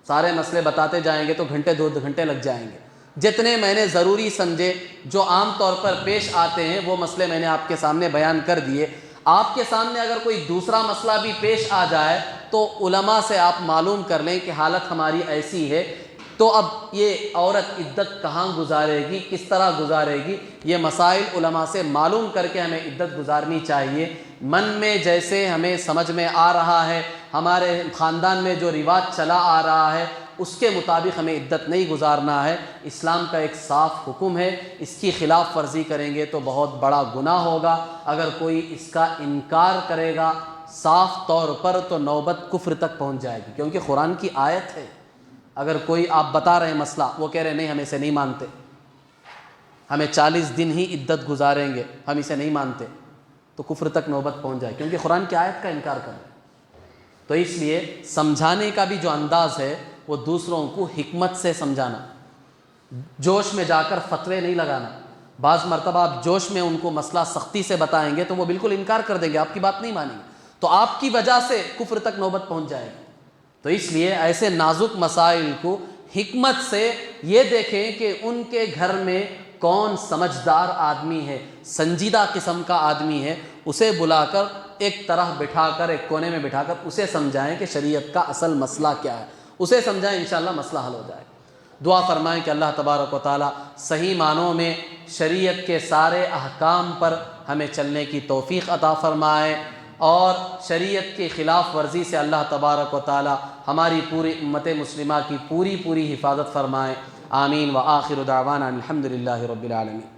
سارے مسئلے بتاتے جائیں گے تو گھنٹے 2 گھنٹے لگ جائیں گے۔ جتنے میں نے ضروری سمجھے جو عام طور پر پیش آتے ہیں وہ مسئلے میں نے آپ کے سامنے بیان کر دیے۔ آپ کے سامنے اگر کوئی دوسرا مسئلہ بھی پیش آ جائے تو علماء سے آپ معلوم کر لیں کہ حالت ہماری ایسی ہے، تو اب یہ عورت عدت کہاں گزارے گی، کس طرح گزارے گی، یہ مسائل علماء سے معلوم کر کے ہمیں عدت گزارنی چاہیے۔ من میں جیسے ہمیں سمجھ میں آ رہا ہے، ہمارے خاندان میں جو رواج چلا آ رہا ہے اس کے مطابق ہمیں عدت نہیں گزارنا ہے۔ اسلام کا ایک صاف حکم ہے، اس کی خلاف ورزی کریں گے تو بہت بڑا گناہ ہوگا۔ اگر کوئی اس کا انکار کرے گا صاف طور پر تو نوبت کفر تک پہنچ جائے گی، کیونکہ قرآن کی آیت ہے۔ اگر کوئی آپ بتا رہے ہیں مسئلہ، وہ کہہ رہے ہیں نہیں ہم اسے نہیں مانتے، ہمیں 40 دن ہی عدت گزاریں گے، ہم اسے نہیں مانتے، تو کفر تک نوبت پہنچ جائے، کیونکہ قرآن کی آیت کا انکار کر رہے ہیں۔ تو اس لیے سمجھانے کا بھی جو انداز ہے وہ دوسروں کو حکمت سے سمجھانا، جوش میں جا کر فتوے نہیں لگانا۔ بعض مرتبہ آپ جوش میں ان کو مسئلہ سختی سے بتائیں گے تو وہ بالکل انکار کر دیں گے، آپ کی بات نہیں مانیں گے، تو آپ کی وجہ سے کفر تک نوبت پہنچ جائے گی۔ تو اس لیے ایسے نازک مسائل کو حکمت سے یہ دیکھیں کہ ان کے گھر میں کون سمجھدار آدمی ہے، سنجیدہ قسم کا آدمی ہے، اسے بلا کر ایک طرح بٹھا کر، ایک کونے میں بٹھا کر اسے سمجھائیں کہ شریعت کا اصل مسئلہ کیا ہے، اسے سمجھائیں، انشاءاللہ مسئلہ حل ہو جائے گا۔ دعا فرمائیں کہ اللہ تبارک و تعالی صحیح معنوں میں شریعت کے سارے احکام پر ہمیں چلنے کی توفیق عطا فرمائے، اور شریعت کی خلاف ورزی سے اللہ تبارک و تعالی ہماری پوری امت مسلمہ کی پوری حفاظت فرمائے۔ آمین۔ وآخر دعوانا الحمد للہ رب العالمین۔